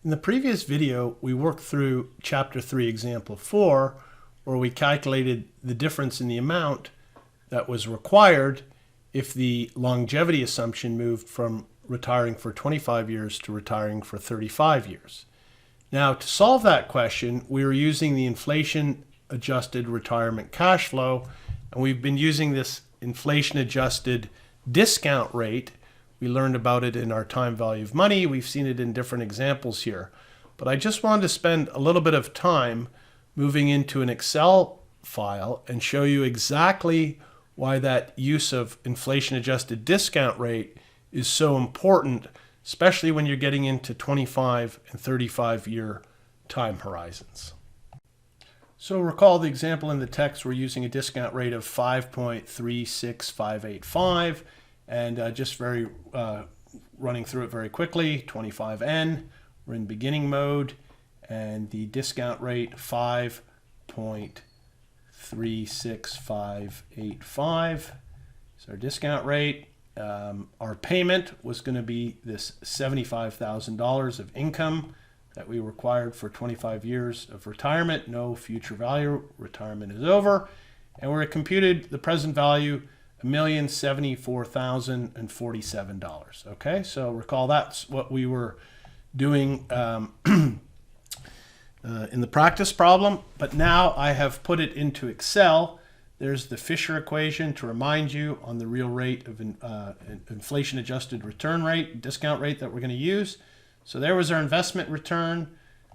In the previous video, we worked through Chapter 3, Example 4, where we calculated the difference in the amount that was required if the longevity assumption moved from retiring for 25 years to retiring for 35 years. Now, to solve that question, we were using the inflation-adjusted retirement cash flow, and we've been using this inflation-adjusted discount rate. We learned about it in our time value of money. We've seen it in different examples here. But I just wanted to spend a little bit of time moving into an Excel file and show you exactly why that use of inflation-adjusted discount rate is so important, especially when you're getting into 25 and 35-year time horizons. So recall the example in the text, we're using a discount rate of 5.36585. And just running through it very quickly, 25N, we're in beginning mode, and the discount rate 5.36585 is our discount rate. Our payment was going to be this $75,000 of income that we required for 25 years of retirement, no future value, retirement is over, and we're computed the present value $1,074,047. Okay, so recall that's what we were doing in the practice problem, but now I have put it into Excel. There's the Fisher equation to remind you on the real rate of inflation-adjusted return rate, discount rate that we're going to use. So there was our investment return.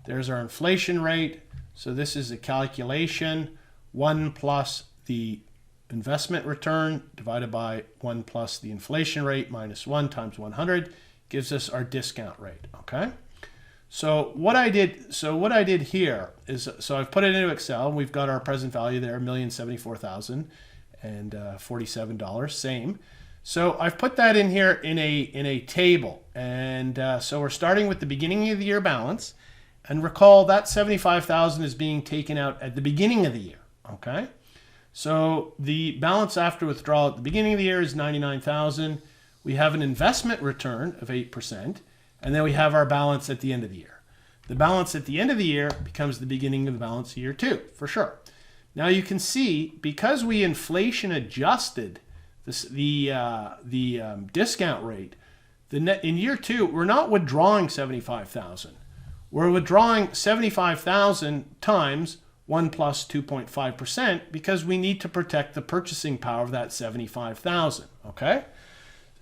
There's our inflation rate. So this is a calculation, 1 plus the investment return divided by 1 plus the inflation rate minus 1 times 100 gives us our discount rate. Okay, so what I did here is, so I've put it into Excel. We've got our present value there, $1,074,047, same. So I've put that in here in a table, and so we're starting with the beginning of the year balance, and recall that $75,000 is being taken out at the beginning of the year. Okay. So the balance after withdrawal at the beginning of the year is $99,000. We have an investment return of 8%, and then we have our balance at the end of the year. The balance at the end of the year becomes the beginning of the balance of year 2, for sure. Now you can see, because we inflation adjusted the discount rate, in year 2, we're not withdrawing $75,000. We're withdrawing $75,000 times 1 plus 2.5% because we need to protect the purchasing power of that $75,000, okay?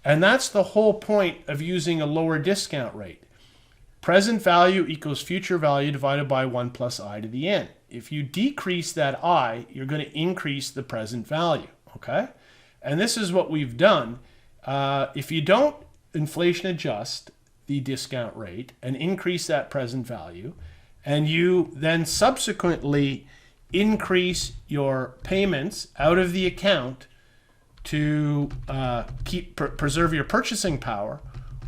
And that's the whole point of using a lower discount rate. Present value equals future value divided by 1 plus I to the n. If you decrease that I, you're going to increase the present value, okay? And this is what we've done. If you don't inflation adjust the discount rate and increase that present value, and you then subsequently increase your payments out of the account to preserve your purchasing power,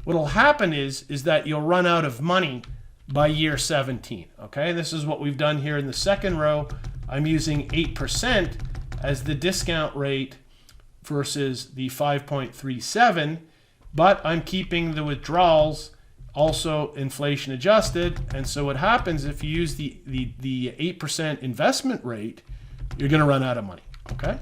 what will happen is that you'll run out of money by year 17. Okay, this is what we've done here in the second row. I'm using 8% as the discount rate versus the 5.37, but I'm keeping the withdrawals also inflation adjusted, and so what happens if you use the 8% investment rate, you're going to run out of money. Okay,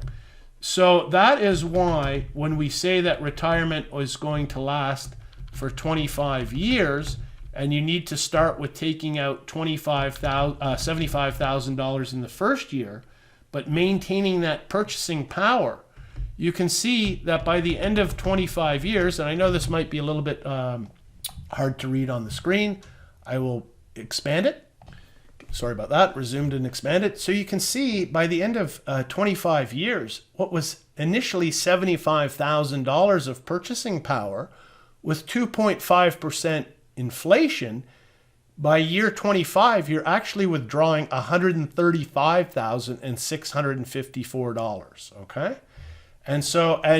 so that is why when we say that retirement is going to last for 25 years, and you need to start with taking out $75,000 in the first year, but maintaining that purchasing power, you can see that by the end of 25 years, and I know this might be a little bit hard to read on the screen. I will expand it. Sorry about that. Resumed and expanded. So you can see by the end of 25 years, what was initially $75,000 of purchasing power with 2.5% inflation, by year 25, you're actually withdrawing $135,654. Okay? And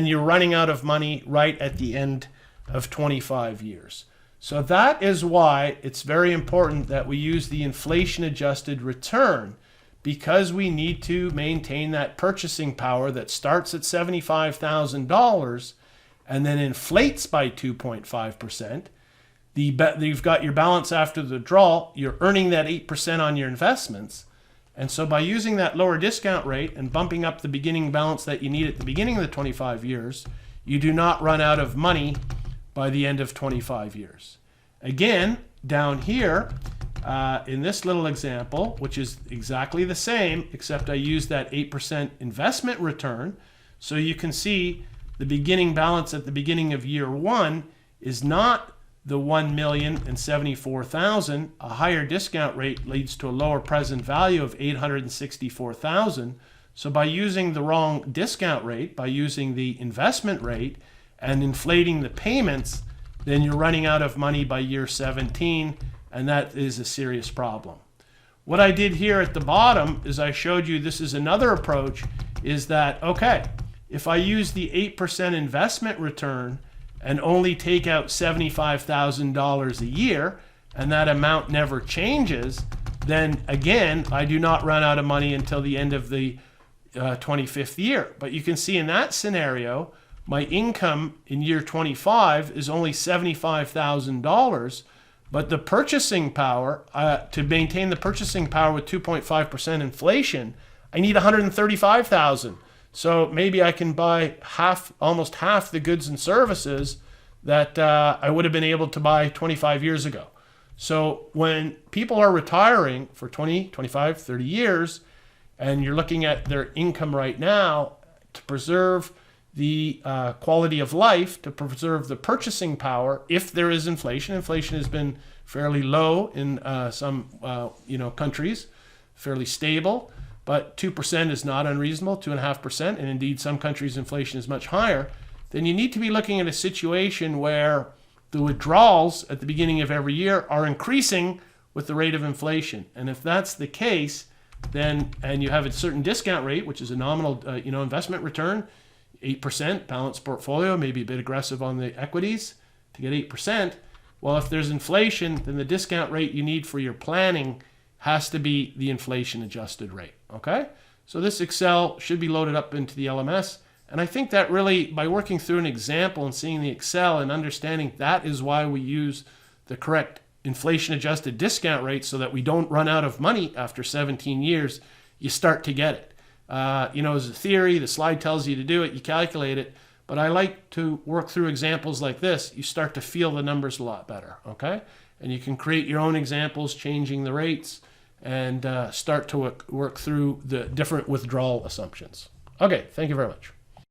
you're running out of money right at the end of 25 years. So that is why it's very important that we use the inflation-adjusted return, because we need to maintain that purchasing power that starts at $75,000 and then inflates by 2.5%. you've got your balance after the withdrawal, you're earning that 8% on your investments. And so by using that lower discount rate and bumping up the beginning balance that you need at the beginning of the 25 years, you do not run out of money by the end of 25 years. Again, down here, in this little example, which is exactly the same, except I use that 8% investment return. So you can see the beginning balance at the beginning of year one is not the $1,074,000. A higher discount rate leads to a lower present value of $864,000. So by using the wrong discount rate, by using the investment rate and inflating the payments, then you're running out of money by year 17, and that is a serious problem. What I did here at the bottom is I showed you this is another approach, is that, okay, if I use the 8% investment return and only take out $75,000 a year, and that amount never changes, then again, I do not run out of money until the end of the 25th year. But you can see in that scenario, my income in year 25 is only $75,000, but the purchasing power, to maintain the purchasing power with 2.5% inflation, I need $135,000. So maybe I can buy almost half the goods and services that I would have been able to buy 25 years ago. So when people are retiring for 20, 25, 30 years, and you're looking at their income right now, to preserve the quality of life, to preserve the purchasing power, if there is inflation. Inflation has been fairly low in some countries, fairly stable. But 2% is not unreasonable, 2.5%, and indeed some countries' inflation is much higher. Then you need to be looking at a situation where the withdrawals at the beginning of every year are increasing with the rate of inflation. And if that's the case, then, and you have a certain discount rate, which is a nominal investment return, 8%, balanced portfolio, maybe a bit aggressive on the equities to get 8%. Well, if there's inflation, then the discount rate you need for your planning has to be the inflation adjusted rate, okay? So this Excel should be loaded up into the LMS. And I think that really, by working through an example and seeing the Excel and understanding that is why we use the correct inflation adjusted discount rate so that we don't run out of money after 17 years, you start to get it. As a theory, the slide tells you to do it, you calculate it. But I like to work through examples like this. You start to feel the numbers a lot better, okay? And you can create your own examples, changing the rates, and start to work through the different withdrawal assumptions. Okay, thank you very much.